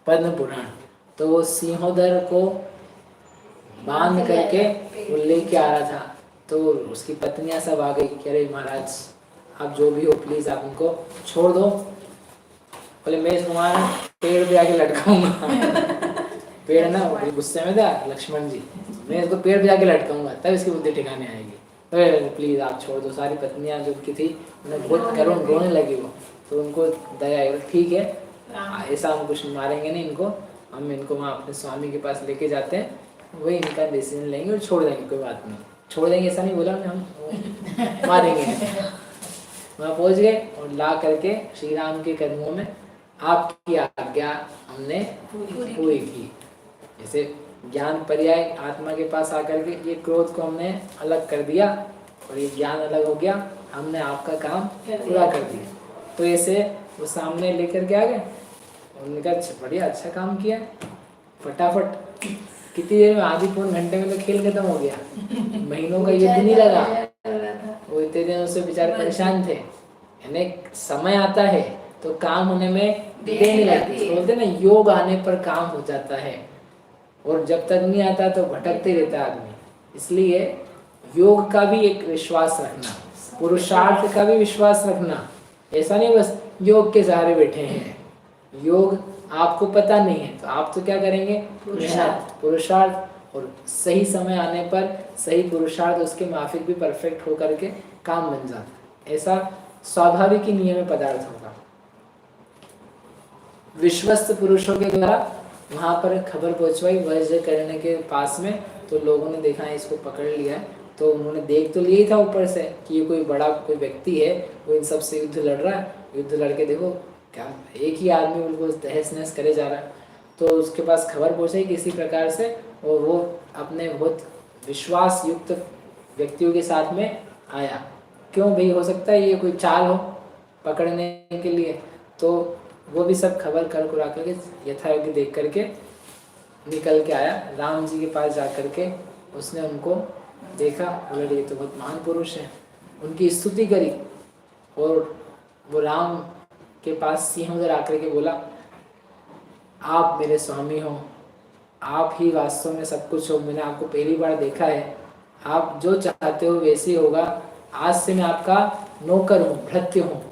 पद्म पुराण। तो वो सिंहोदर को बांध करके वो लेके आ रहा था। तो उसकी पत्नियां सब आ गई कि अरे महाराज आप जो भी हो प्लीज आप उनको छोड़ दो। बोले मैं तुम्हारा पेड़ पे आके लटकाऊंगा। पेड़ ना गुस्से में था लक्ष्मण जी, मैं इसको पेड़ पे जाके लटकाऊंगा तब इसकी बुद्धि ठिकाने आएगी। तो प्लीज आप छोड़ दो। सारी पत्नियां जो की थी उन्हें बहुत करुण रोने लगी वो। तो उनको दया आई, ठीक है ऐसा हम कुछ मारेंगे नहीं इनको, हम इनको वहाँ अपने स्वामी के पास लेके जाते हैं, वही इनका डिसीजन लेंगे और छोड़ देंगे, कोई बात नहीं छोड़ देंगे ऐसा नहीं बोला हम मारेंगे। वहाँ पहुँच गए और ला करके श्री राम के कदमों में आपकी आज्ञा हमने पूरी की। जैसे ज्ञान पर्याय आत्मा के पास आकर के ये क्रोध को हमने अलग कर दिया और ये ज्ञान अलग हो गया, हमने आपका काम पूरा कर दिया। तो ऐसे वो सामने लेकर के आ गए, उन्होंने कहा बढ़िया अच्छा काम किया, फटाफट कितनी देर में, आधी पौन घंटे में तो खेल खत्म हो गया। महीनों का युद्ध नहीं लगा, वो इतने दिनों से बेचारे परेशान थे। यानी समय आता है तो काम होने में देर नहीं लगती। बोलते ना योग आने पर काम हो जाता है, और जब तक नहीं आता तो भटकते रहता आदमी। इसलिए योग का भी एक विश्वास रखना, पुरुषार्थ का भी विश्वास रखना। ऐसा नहीं बस योग के सहारे बैठे हैं, योग आपको पता नहीं है तो आप तो क्या करेंगे, पुरुषार्थ, और सही समय आने पर सही पुरुषार्थ उसके माफिक भी परफेक्ट हो करके काम बन जाता है। ऐसा स्वाभाविक ही नियम पदार्थ होगा। विश्वस्त पुरुषों के द्वारा वहां पर खबर पहुंचवाई वज्र करने के पास में, तो लोगों ने देखा है इसको पकड़ लिया है। तो उन्होंने देख तो लिया ही था ऊपर से कि ये कोई बड़ा कोई व्यक्ति है, वो इन सब से युद्ध लड़ रहा है, युद्ध लड़के देखो क्या एक ही आदमी उनको तहस नहस करे जा रहा है। तो उसके पास खबर पहुंचाई किसी प्रकार से, और वो अपने बहुत विश्वास युक्त व्यक्तियों के साथ में आया। क्यों भाई, हो सकता है ये कोई चाल हो पकड़ने के लिए। तो वो भी सब खबर कर कुरा करके यथायोग्य देख करके निकल के आया। राम जी के पास जा करके उसने उनको देखा, बोले ये तो बहुत महान पुरुष है, उनकी स्तुति करी। और वो राम के पास सिंहोदर आकर के बोला आप मेरे स्वामी हो, आप ही वास्तव में सब कुछ हो, मैंने आपको पहली बार देखा है, आप जो चाहते हो वैसे होगा, आज से मैं आपका नौकर हूँ, भृत्य हूँ।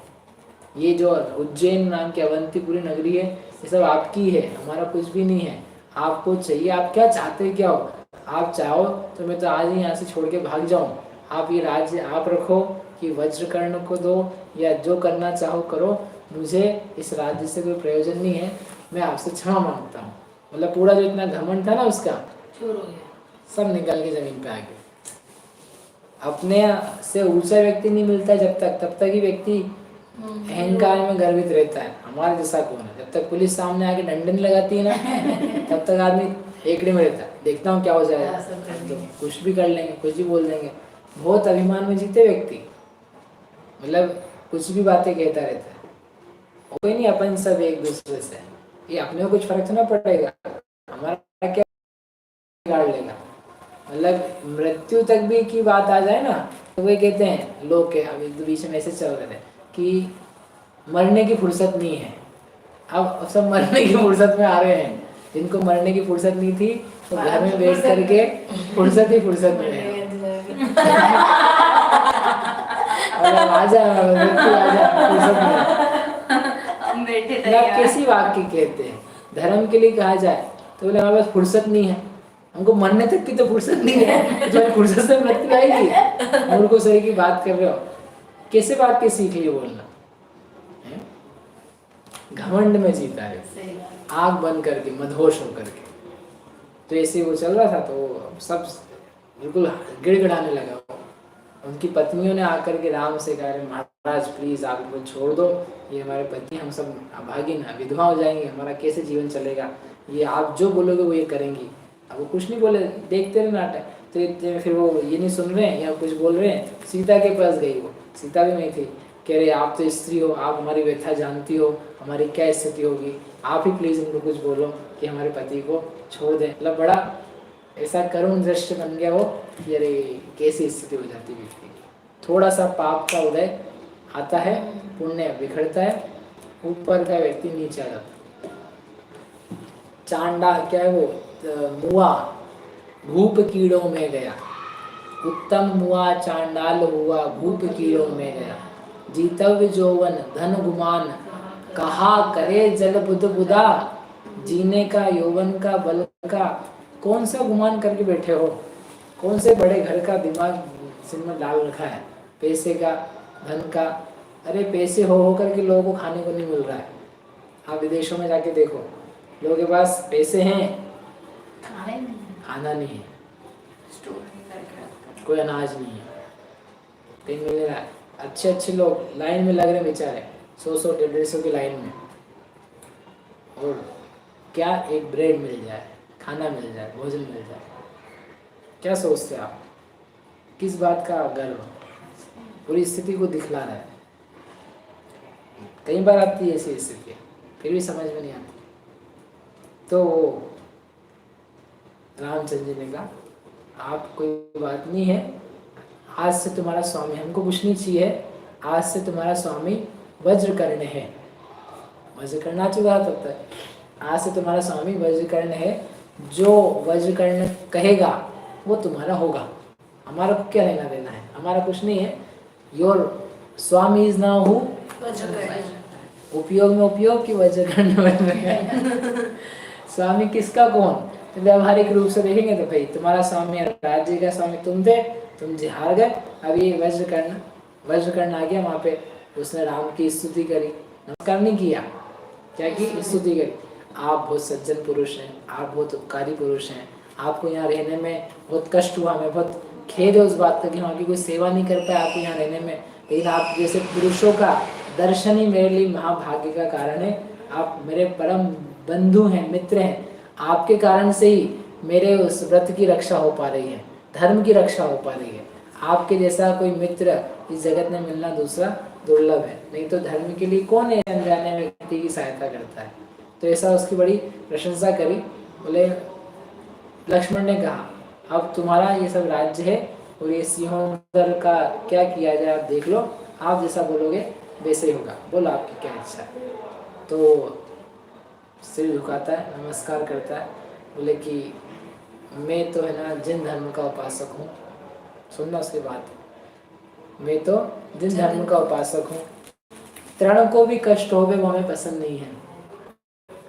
ये जो उज्जैन नाम की अवंतीपुरी नगरी है ये सब आपकी है, हमारा कुछ भी नहीं है। आपको चाहिए, आप क्या चाहते क्या हो, आप चाहो तो मैं तो आज ही यहाँ से छोड़ के भाग जाऊँ, आप ये राज्य आप रखो कि वज्रकर्ण को दो, या जो करना चाहो करो, मुझे इस राज्य से कोई प्रयोजन नहीं है, मैं आपसे क्षमा मांगता हूँ। मतलब पूरा जो इतना घमंड था ना उसका चूर हो गया, सब निकल के जमीन पे आ गया। अपने से ऊंचा व्यक्ति नहीं मिलता जब तक, तब तक ही व्यक्ति अहंकार में गर्वित रहता है, हमारे जैसा कौन है। जब तक पुलिस सामने आके डंडन लगाती है ना तब तक आदमी एकड़े में रहता है, देखता हूँ क्या हो जाएगा, तो कुछ भी कर लेंगे, कुछ भी बोल देंगे। बहुत अभिमान में जीते व्यक्ति, मतलब कुछ भी बातें कहता रहता है। कोई नहीं, अपन सब एक दूसरे से, ये अपने को कुछ फर्क तो ना पड़ेगा, हमारा क्या बिगाड़ लेगा। मतलब मृत्यु तक भी की बात आ जाए ना तो वे कहते हैं लोग के, अब एक बीच में ऐसे चल रहे थे कि मरने की फुर्सत नहीं है। अब सब मरने की फुर्सत में आ रहे हैं, जिनको मरने की फुर्सत नहीं थी तो घर में बैठ करके फुर्सत ही फुर्सत में है। आजा फुर्सत में कैसी वाक्य कहते हैं, धर्म के लिए कहा जाए तो बोले हमारे पास फुर्सत नहीं है, हमको मरने तक की तो फुर्सत नहीं है, तो फुर्सत से मृत्यु आएगी। मूर्खों सही की बात कर रहे हो, कैसे बात के सीख लिए बोलना, घमंड में जीता है, आग बंद करके मदहोश होकर के। तो ऐसे वो चल रहा था, तो सब बिल्कुल गिड़गिड़ाने लगा। उनकी पत्नियों ने आकर के राम से कहा महाराज प्लीज आप इनको छोड़ दो, ये हमारे पति, हम सब अभागिन विधवा हो जाएंगे, हमारा कैसे जीवन चलेगा, ये आप जो बोलोगे वो ये करेंगी। अब वो कुछ नहीं बोले, देखते रहे नाटक। तो फिर वो ये नहीं सुन रहे हैं या कुछ बोल रहे हैं, सीता के पास गई, वो सीता भी नहीं थी, कह रहे आप तो स्त्री हो, आप हमारी व्यथा जानती हो, हमारी क्या स्थिति होगी, आप ही प्लीज इनको कुछ बोलो कि हमारे पति को छोड़ दें। मतलब बड़ा ऐसा करुण दृश्य बन गया वो कि अरे कैसी स्थिति हो जाती है व्यक्ति की। थोड़ा सा पाप का उदय आता है, पुण्य बिखरता है, ऊपर का व्यक्ति नीचे आ जाता है। चांडा क्या है वो, मुआ भूप कीड़ों में गया। उत्तम मुआ चांडाल हुआ, भूप कीड़ों में गया। जीतव्य जौवन धन गुमान, कहा करे जल बुध बुदा। जीने का यौवन का बल का कौन सा गुमान करके बैठे हो, कौन से बड़े घर का दिमाग सिर में डाल रखा है, पैसे का, धन का। अरे पैसे हो करके लोगों को खाने को नहीं मिल रहा है। आप विदेशों में जाके देखो, लोगों के पास पैसे हैं, खाना नहीं है, कोई अनाज नहीं है, कहीं मिल रहा है। अच्छे अच्छे लोग लाइन में लग रहे बेचारे, 100 150 की लाइन में, और क्या एक ब्रेड मिल जाए, खाना मिल जाए, भोजन मिल जाए। क्या सोचते आप, किस बात का गर्व, पूरी स्थिति को दिखला रहा है। कई बार आती है ऐसी स्थिति, फिर भी समझ में नहीं आती। तो रामचंद्र जी ने कहा, आप कोई बात नहीं है, आज से तुम्हारा स्वामी, हमको कुछ नहीं चाहिए, आज से तुम्हारा स्वामी वज्रकर्ण है। वज्रकर्ण चुका होता है, आज से तुम्हारा स्वामी वज्रकर्ण है, जो वज्रकर्ण कहेगा वो तुम्हारा होगा, हमारा क्या लेना देना है, हमारा कुछ नहीं है। Your Swami is now who, उपयोग में उपयोग की वज्रकर्ण स्वामी किसका कौन, तो व्यवहारिक रूप से देखेंगे तो भाई तुम्हारा स्वामी, राज्य का स्वामी तुम थे, तुम जी हार गए। अब ये वज्रकर्ण आ गया वहाँ पे, उसने राम की स्तुति करी, नमस्कार नहीं किया, क्या की स्तुति करी। आप बहुत सज्जन पुरुष हैं, आप बहुत उपकारी पुरुष हैं, आपको यहाँ रहने में बहुत कष्ट हुआ, हमें बहुत खेद है उस बात का कि वहाँ की कोई सेवा नहीं कर पाया आपको यहाँ रहने में, लेकिन आप जैसे पुरुषों का दर्शन ही मेरे लिए महाभाग्य का कारण है। आप मेरे परम बंधु हैं, मित्र हैं, आपके कारण से ही मेरे उस व्रत की रक्षा हो पा रही है, धर्म की रक्षा हो पा रही है। आपके जैसा कोई मित्र इस जगत में मिलना दूसरा दुर्लभ है, नहीं तो धर्म के लिए कौन है अनजाने व्यक्ति की सहायता करता है। तो ऐसा उसकी बड़ी प्रशंसा करी। बोले लक्ष्मण ने कहा, अब तुम्हारा ये सब राज्य है और ये सिंहोदर का क्या किया जाए आप देख लो, आप जैसा बोलोगे वैसे ही होगा, बोलो आपकी क्या इच्छा है। तो सिर झुकाता है, नमस्कार करता है, बोले कि मैं तो है ना जिन धर्म का उपासक हूँ, सुनना उसकी बात, मैं तो जिन धर्म का उपासक हूँ, तृण को भी कष्ट हो वो हमें पसंद नहीं है।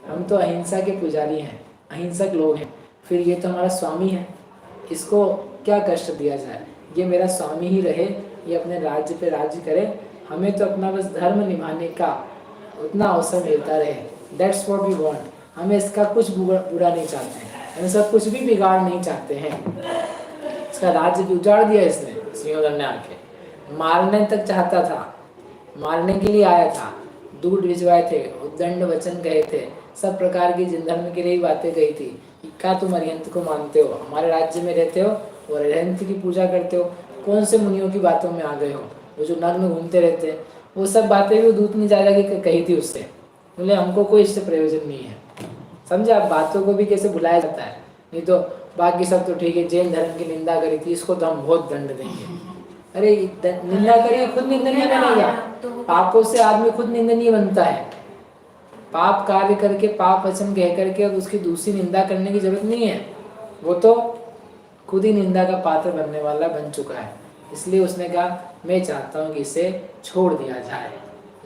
हम तो अहिंसा के पुजारी हैं, अहिंसक लोग हैं, फिर ये तो हमारा स्वामी है, इसको क्या कष्ट दिया जाए, ये मेरा स्वामी ही रहे, ये अपने राज्य पे राज्य करे, हमें तो अपना बस धर्म निभाने का उतना अवसर मिलता रहे, दैट्स व्हाट वी वांट। हमें इसका कुछ बुरा नहीं चाहते हैं, हम इसका कुछ भी बिगाड़ नहीं चाहते हैं। इसका राज्य भी उजाड़ दिया इसने, सिंहोदर ने आके मारने तक चाहता था, मारने के लिए आया था, दूध भिजवाए थे, उद्दंड वचन कहे थे, सब प्रकार की जिन धर्म के लिए बातें कही थी। क्या तुम अरिहंत को मानते हो, हमारे राज्य में रहते हो और अरिहंत की पूजा करते हो, कौन से मुनियों की बातों में आ गए हो, वो जो नग्न घूमते रहते हैं, वो सब बातें भी दूत ने जा के कही थी उससे। बोले हमको कोई इससे प्रयोजन नहीं है। समझे आप, बातों को भी कैसे भुलाया जाता है। नहीं तो बाकी सब तो ठीक है, जैन धर्म की निंदा करी थी, इसको तो हम बहुत दंड देंगे। अरे निंदा करिए, खुद निंदनीय बनेगा, पापों से आदमी खुद निंदनीय बनता है। पाप कार्य करके, पाप वचन कह करके अब उसकी दूसरी निंदा करने की जरूरत नहीं है, वो तो खुद ही निंदा का पात्र बनने वाला बन चुका है। इसलिए उसने कहा मैं चाहता हूँ कि इसे छोड़ दिया जाए।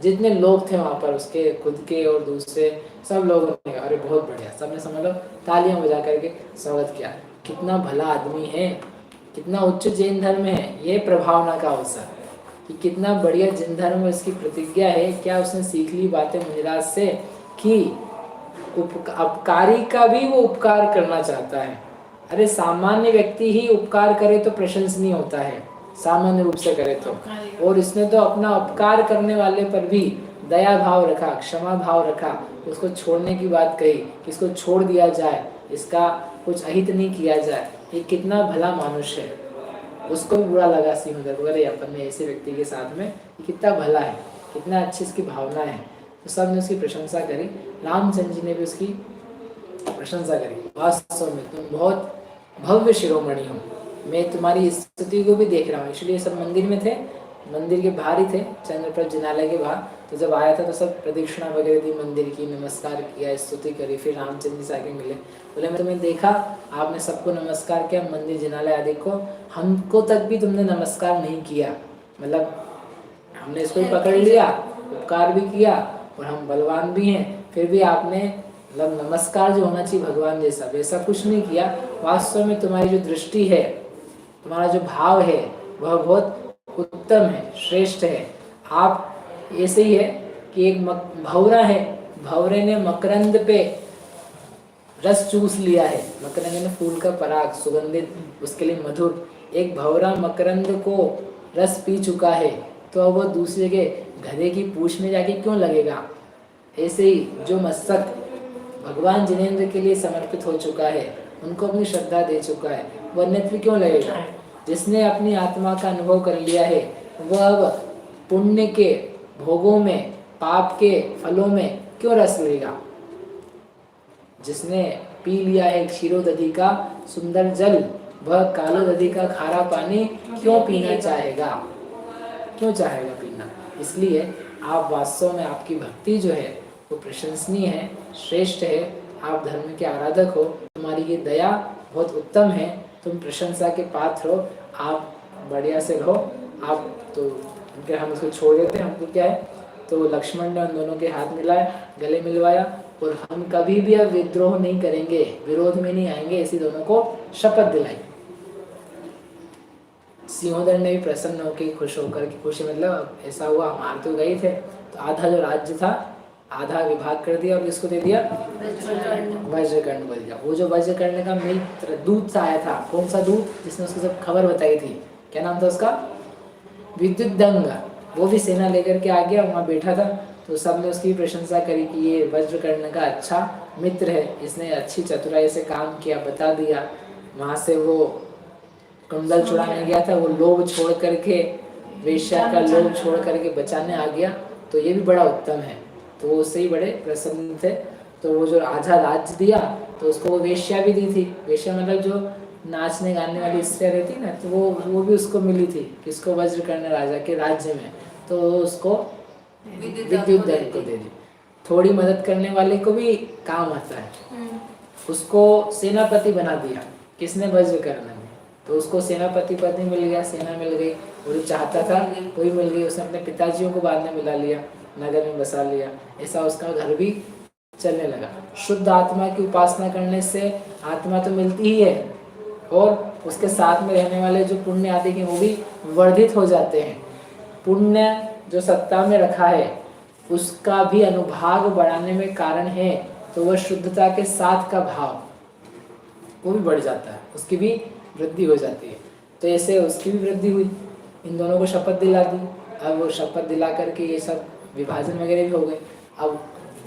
जितने लोग थे वहाँ पर, उसके खुद के और दूसरे सब लोगों ने कहा अरे बहुत बढ़िया, सबने समझ लो तालियां बजा करके स्वागत किया। कितना भला आदमी है, कितना उच्च जैन धर्म है, ये प्रभावना का अवसर कि कितना बढ़िया जैन धर्म इसकी प्रतिज्ञा है। क्या उसने सीख ली बातें मुनिराज से कि उपकारी का भी वो उपकार करना चाहता है। अरे सामान्य व्यक्ति ही उपकार करे तो प्रशंसनीय होता है, सामान्य रूप से करे तो, और इसने तो अपना उपकार करने वाले पर भी दया भाव रखा, क्षमा भाव रखा, उसको छोड़ने की बात कही कि इसको छोड़ दिया जाए, इसका कुछ अहित नहीं किया जाए। ये कितना भला मनुष्य है। उसको भी बुरा लगा सिंहोदर, अरे अपन ने ऐसे व्यक्ति के साथ में कितना भला है, कितना अच्छी इसकी भावना है। तो सब ने उसकी प्रशंसा करी, रामचंद्र जी ने भी उसकी प्रशंसा करी। वास्तव में तुम बहुत भव्य शिरोमणि हो, मैं तुम्हारी स्तुति को भी देख रहा हूँ। इसलिए सब मंदिर में थे, मंदिर के बाहर ही थे, चंद्रप्रभ जिनालय के बाहर। तो जब आया था तो सब प्रदक्षिणा वगैरह दी मंदिर की, नमस्कार किया, स्तुति करी। फिर रामचंद्र जी से आके मिले, बोले मैं तुम्हें देखा, आपने सबको नमस्कार किया, मंदिर जिनालय आदि को, हमको तक भी तुमने नमस्कार नहीं किया। मतलब हमने इसको भी पकड़ लिया, उपकार भी किया और हम बलवान भी हैं, फिर भी आपने मतलब नमस्कार जो होना चाहिए भगवान जैसा, वैसा कुछ नहीं किया। वास्तव में तुम्हारी जो दृष्टि है, तुम्हारा जो भाव है, वह बहुत उत्तम है, श्रेष्ठ है। आप ऐसे ही है कि एक भौरा है, भौरे ने मकरंद पे रस चूस लिया है। मकरंद में फूल का पराग, सुगंधित, उसके लिए मधुर। एक भौरा मकरंद को रस पी चुका है, तो अब वो दूसरे के गधे की पूंछ में जाके क्यों लगेगा। ऐसे ही जो मस्तक भगवान जिनेंद्र के लिए समर्पित हो चुका है, उनको अपनी श्रद्धा दे चुका है, वो अन्यत्र क्यों लगेगा। जिसने अपनी आत्मा का अनुभव कर लिया है, वह अब पुण्य के भोगों में, पाप के फलों में क्यों रस लेगा। जिसने पी लिया है क्षीरोदधि का सुंदर जल, वह कालोदधि का खारा पानी क्यों पीना चाहेगा, क्यों चाहेगा पीना। इसलिए आप वास्तव में, आपकी भक्ति जो है वो प्रशंसनीय है, श्रेष्ठ है। आप धर्म के आराधक हो, तुम्हारी ये दया बहुत उत्तम है, तुम प्रशंसा के पात्र हो, आप बढ़िया से रहो। आप तो उनके, हम उसको छोड़ देते हैं, हमको क्या है। तो लक्ष्मण ने उन दोनों के हाथ मिलाए, गले मिलवाया, और हम कभी भी अब विद्रोह नहीं करेंगे, विरोध में नहीं आएंगे, ऐसी दोनों को शपथ दिलाई। सिंहोदर ने भी प्रसन्न होकर, खुश होकर के, खुशी मतलब ऐसा हुआ, हम तो गए थे, तो आधा जो राज्य था आधा विभाग कर दिया और किसको दे दिया, वज्रकर्ण को दिया। वो जो वज्रकर्ण का मित्र दूत सा आया था, कौन सा दूत, जिसने उसको सब खबर बताई थी, क्या नाम था उसका, विद्युदंग, वो भी सेना लेकर के आ गया, वहाँ बैठा था। तो सबने उसकी प्रशंसा करी कि ये वज्रकर्ण का अच्छा मित्र है, इसने अच्छी चतुराई से काम किया, बता दिया। वहाँ से वो कुंडल चुराने गया था, वो लोभ छोड़ करके, वेश्या का लोभ छोड़ करके बचाने आ गया, तो ये भी बड़ा उत्तम है। तो वो उससे ही बड़े प्रसन्न थे। तो वो जो आधा राज्य दिया, तो उसको वो वेश्या भी दी थी। वेश्या मतलब जो नाचने गाने वाली स्त्रियाँ रहती ना, तो वो भी उसको मिली थी, किसको, वज्रकर्ण राजा के राज्य में। तो उसको विद्युत दंड को दे दी। थोड़ी मदद करने वाले को भी काम आता है। उसको सेनापति बना दिया, किसने, वज्रकर्ण ने। तो उसको सेनापति पद भी मिल गया, सेना मिल गई, वो जो चाहता था वही मिल गई। उसने अपने पिताजियों को बाद में मिला लिया, नगर में बसा लिया, ऐसा उसका घर भी चलने लगा। शुद्ध आत्मा की उपासना करने से आत्मा तो मिलती ही है, और उसके साथ में रहने वाले जो पुण्य आदि के वो भी वर्धित हो जाते हैं। पुण्य जो सत्ता में रखा है, उसका भी अनुभाग बढ़ाने में कारण है, तो वह शुद्धता के साथ का भाव वो भी बढ़ जाता है, उसकी भी वृद्धि हो जाती है। तो ऐसे उसकी भी वृद्धि हुई, इन दोनों को शपथ दिला दी। अब वो शपथ दिला करके ये सब विभाजन वगैरह भी हो गए। अब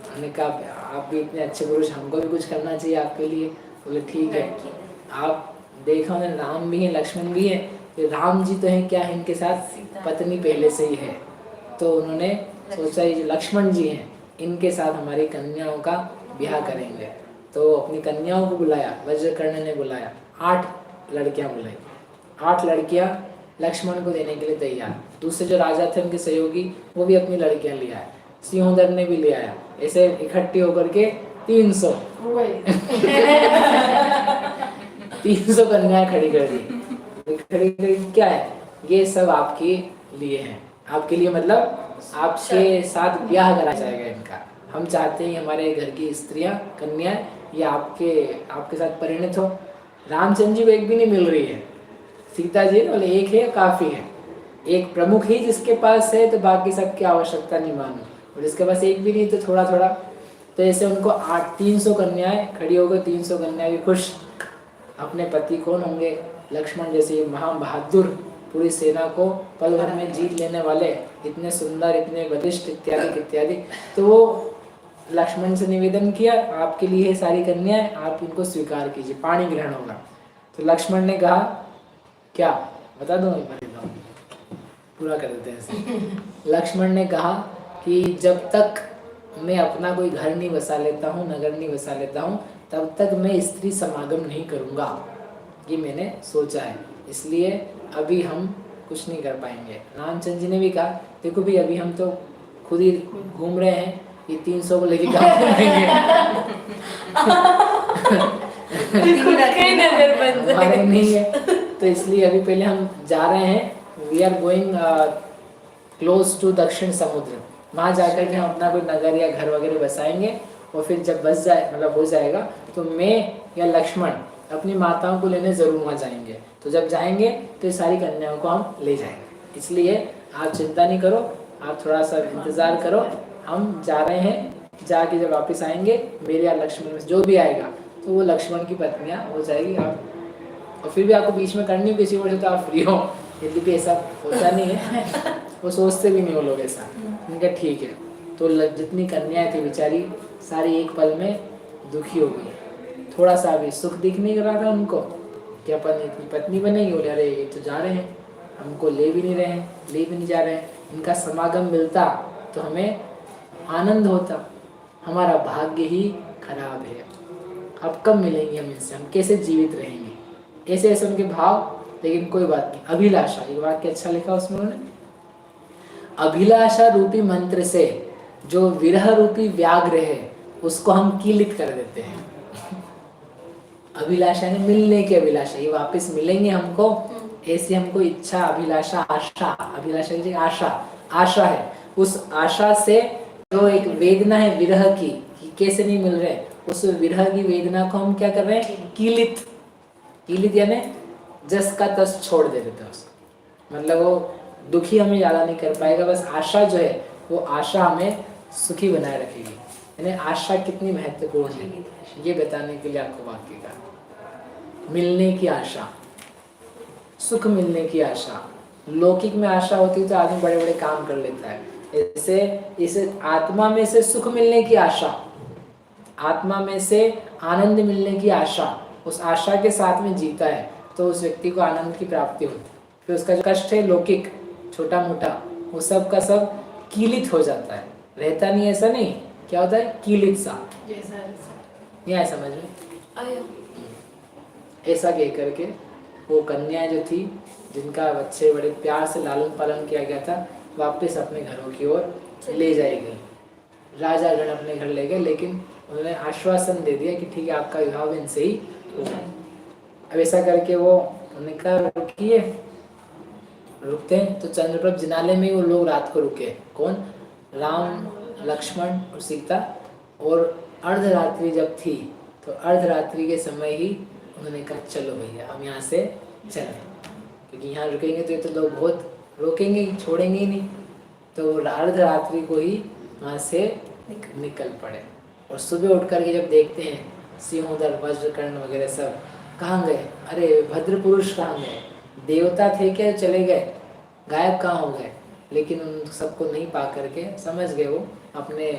हमने कहा आप भी इतने अच्छे पुरुष, हमको भी कुछ करना चाहिए आपके लिए। बोले ठीक है। आप देखा उन्हें, राम भी हैं, लक्ष्मण भी हैं, तो राम जी तो हैं, क्या है, इनके साथ पत्नी पहले से ही है। तो उन्होंने सोचा ये जो लक्ष्मण जी हैं, इनके साथ हमारी कन्याओं का ब्याह करेंगे। तो अपनी कन्याओं को बुलाया, वज्रकर्ण ने बुलाया, 8 लड़कियां बुलाई। 8 लड़कियां लक्ष्मण को देने के लिए तैयार। दूसरे जो राजा थे उनके सहयोगी, वो भी अपनी लड़कियां ले आए। सिंहोदर ने भी ले आया। ऐसे इकट्ठी होकर के 300 300 कन्याएं खड़ी कर दी। खड़ी कर क्या है, ये सब आपके लिए हैं। आपके लिए मतलब आपके साथ ब्याह कराया जाएगा इनका। हम चाहते हैं हमारे घर की स्त्रियां, कन्याएं, ये आपके साथ परिणित हो। रामचंद्र जी को एक भी नहीं मिल रही है। सीता जी बोले एक है काफी है, एक प्रमुख ही जिसके पास है, तो बाकी सबकी आवश्यकता नहीं मानो। और जिसके पास एक भी नहीं तो थोड़ा थोड़ा। तो ऐसे उनको 300 कन्याएं खड़ी हो गई। 300 कन्याएं भी खुश। अपने पति कौन होंगे, लक्ष्मण जैसे महाबहादुर, पूरी सेना को पल भर में जीत लेने वाले, इतने सुंदर, इतने बलिष्ठ, इत्यादि इत्यादि। तो वो लक्ष्मण से निवेदन किया, आपके लिए है सारी कन्याएं, आप इनको स्वीकार कीजिए, पाणी ग्रहण होगा। तो लक्ष्मण ने कहा, क्या बता दूं, पूरा कर देते हैं। लक्ष्मण ने कहा कि जब तक मैं अपना कोई घर नहीं बसा लेता हूँ, नगर नहीं बसा लेता हूँ, तब तक मैं स्त्री समागम नहीं करूँगा। ये मैंने सोचा है, इसलिए अभी हम कुछ नहीं कर पाएंगे। रामचंद्र जी ने भी कहा, देखो भी अभी हम तो खुद ही घूम रहे हैं, ये 300 को लेके कहाँ घूमेंगे? हमारे नहीं है, तो इसलिए अभी पहले हम जा रहे हैं। We are going close to दक्षिण समुद्र। वहाँ जाकर के हम अपना कोई नगर या घर वगैरह बसाएंगे, और फिर जब बस जाए मतलब हो जाएगा तो मैं या लक्ष्मण अपनी माताओं को लेने ज़रूर वहाँ जाएंगे। तो जब जाएंगे तो ये सारी कन्याओं को हम ले जाएंगे। इसलिए आप चिंता नहीं करो, आप थोड़ा सा इंतज़ार करो, हम जा रहे हैं। जाके जब वापस आएंगे, मेरे या लक्ष्मण में जो भी आएगा तो वो लक्ष्मण की पत्नियाँ हो जाएगी। आप और फिर भी आपको बीच में करनी किसी वजह से तो आप फ्री हो, यदि ऐसा होता नहीं है, वो सोचते भी नहीं वो लोग ऐसा। उनका ठीक है। तो जितनी कन्याएं थी बेचारी सारी एक पल में दुखी हो गई। थोड़ा सा भी सुख दिख नहीं रहा था उनको कि अपन इतनी पत्नी बनेगी। बोले अरे ये तो जा रहे हैं, हमको ले भी नहीं रहे हैं, ले भी नहीं जा रहे हैं। इनका समागम मिलता तो हमें आनंद होता, हमारा भाग्य ही खराब है। अब कब मिलेंगे हम इनसे, हम कैसे जीवित रहेंगे, ऐसे ऐसे उनके भाव। लेकिन कोई बात नहीं, अभिलाषा, ये वाक्य अच्छा लिखा उसमें उन्होंने, अभिलाषा रूपी मंत्र से जो विरह रूपी व्याघ्र है उसको हम कीलित कर देते हैं। अभिलाषा ने मिलने की अभिलाषा, ये वापस मिलेंगे हमको, ऐसी हमको इच्छा, अभिलाषा, आशा, अभिलाषा की आशा, आशा है। उस आशा से जो एक वेदना है विरह की, कि कैसे नहीं मिल रहे, उस विरह की वेदना को हम क्या कर रहे हैं, कीलित। कीलित यानी जस का तस छोड़ दे देते हैं उसको, मतलब वो दुखी हमें ज्यादा नहीं कर पाएगा। बस आशा जो है वो आशा हमें सुखी बनाए रखेगी। यानी आशा कितनी महत्वपूर्ण है ये बताने के लिए आपको वाक्य का, मिलने की आशा, सुख मिलने की आशा। लौकिक में आशा होती है तो आदमी बड़े बड़े काम कर लेता है, ऐसे इसे आत्मा में से सुख मिलने की आशा, आत्मा में से आनंद मिलने की आशा, उस आशा के साथ में जीता है तो उस व्यक्ति को आनंद की प्राप्ति होती है। फिर उसका जो कष्ट है लौकिक छोटा मोटा, वो सब का सब कीलित हो जाता है, रहता नहीं, ऐसा नहीं, क्या होता है, कीलित सा। ये आया समझ में? ऐसा कह करके वो कन्या जो थी, जिनका बच्चे बड़े प्यार से लालन पालन किया गया था, वापस अपने घरों की ओर ले जाई गई। राजा गण अपने घर ले गए, लेकिन उन्होंने आश्वासन दे दिया कि ठीक है आपका विवाह इनसे ही होगा। अब ऐसा करके वो उन्होंने कहा रुकिए, रुकते हैं तो चंद्रप्रभ जिनालय में वो लोग रात को रुके। कौन? राम, लक्ष्मण और सीता। और अर्धरात्रि जब थी तो अर्धरात्रि के समय ही उन्होंने कहा चलो भैया हम यहाँ से चलें, क्योंकि यहाँ रुकेंगे तो ये तो लोग बहुत रोकेंगे, छोड़ेंगे ही नहीं। तो अर्धरात्रि को ही वहाँ से निकल पड़े। और सुबह उठ करके जब देखते हैं सिंहोदर, वज्रकर्ण वगैरह सब कहाँ गए, अरे भद्र पुरुष कहाँ गए, देवता थे क्या, चले गए, गायब कहाँ हो गए। लेकिन उन सबको नहीं पा करके समझ गए वो अपने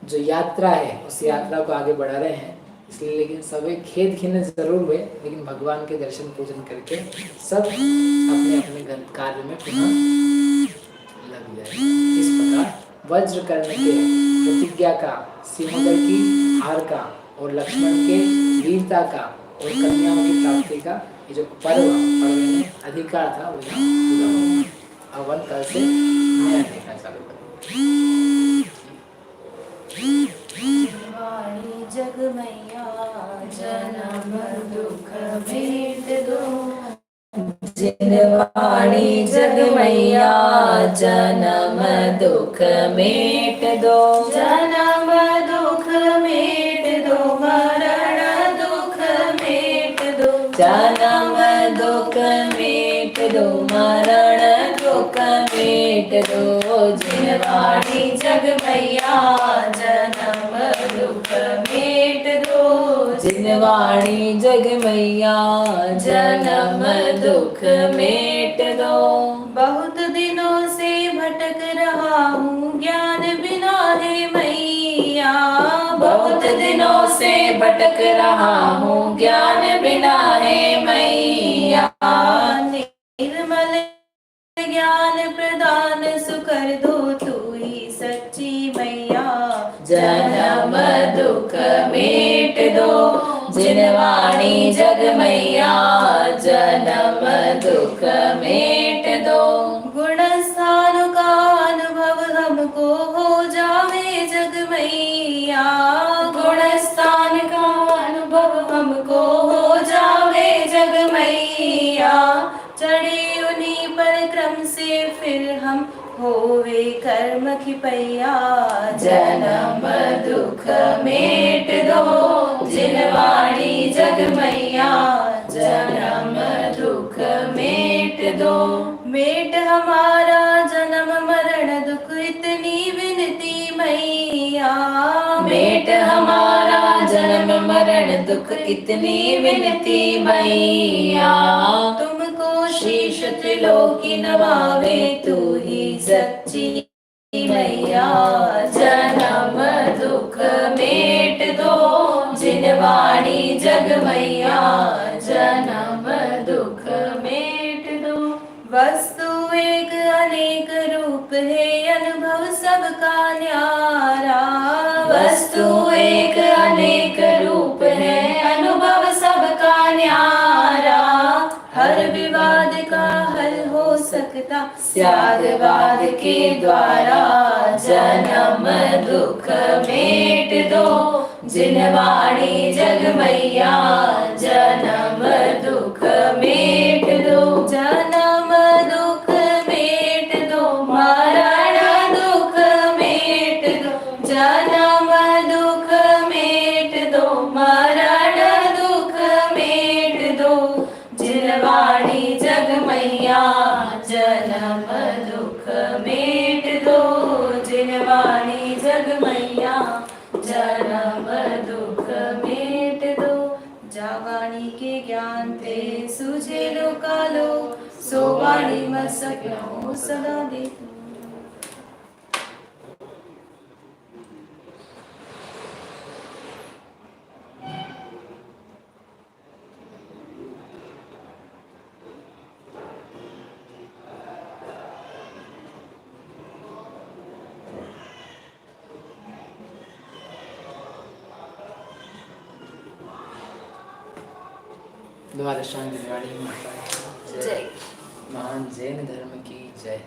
जो यात्रा है उस यात्रा को आगे बढ़ा रहे हैं, इसलिए। लेकिन सभी खेद खीने जरूर हुए, लेकिन भगवान के दर्शन पूजन करके सब अपने अपने कार्य में पुनः लग गए। इस प्रकार वज्रकर्ण के प्रतिज्ञा का, सिंहोदर की हार का और लक्ष्मण के वीरता का और कन्याओं की प्राप्ति का ये जो पर्व में अधिकार था वो पूरा हुआ। अब कल से नया देखना चालू करें। जग मैया जन्म दुख भेद दो, जिनवाणी जग मैया जन्म दुख मेट दो, जन्म दुख मेट दो, मरण दुख मेट दो, जन्म दुख मेट दो, मरण दुख मेट दो, जिनवाणी जग मैया जन्म दुख मेट दो, जिनवाणी जग मैया जन्म दुख मेट दो। बहुत दिनों से भटक रहा हूँ ज्ञान बिना है मैया, बहुत दिनों से भटक रहा हूँ ज्ञान बिना है मैया, निर्मल ज्ञान प्रदान सुकर दो तू ही सच्ची मैया, जन्म दुख मेट दो, जिनवाणी जग मैया जन्म दुख मेट दो। गुण स्थान का अनुभव हम खिपैया जन्म दुख मेट दो जिनवाणी जग मैया जन्म दुख मेट दो। मेट हमारा जन्म मरण दुख इतनी विनती मैया मेट हमारा जन्म मरण दुख इतनी विनती मैया। तुमको शीश त्रिलोकी नवावे तू ही सच्ची मैया जन्म दुख मेट दो जिनवाणी जग मैया जन्म दुख मेट दो। वस्तु एक अनेक रूप है अनुभव सबका न्यारा वस्तु एक अनेक रूप है अनुभव सबका न्यारा। हर विवाद का हल हो सकता त्यागवाद के द्वारा जन्म दुख मेट दो जिनवाणी जग मैया जन्म दुख मेट दो। जन्म दुख मेट दो मरण दुख मेट दो जन्म दुख मेट दो मरण दुख मेट दो जिनवाणी जग मैया जन्म दुख मेट दो जिनवाणी जग मैया जन्म दुख मेट दो। जावाणी के ज्ञान ते सुझे लोकालो सो वाणी मत सक्यो सदा दे। द्वादश शांति दिवाली माता की जय। महान जैन धर्म की जय।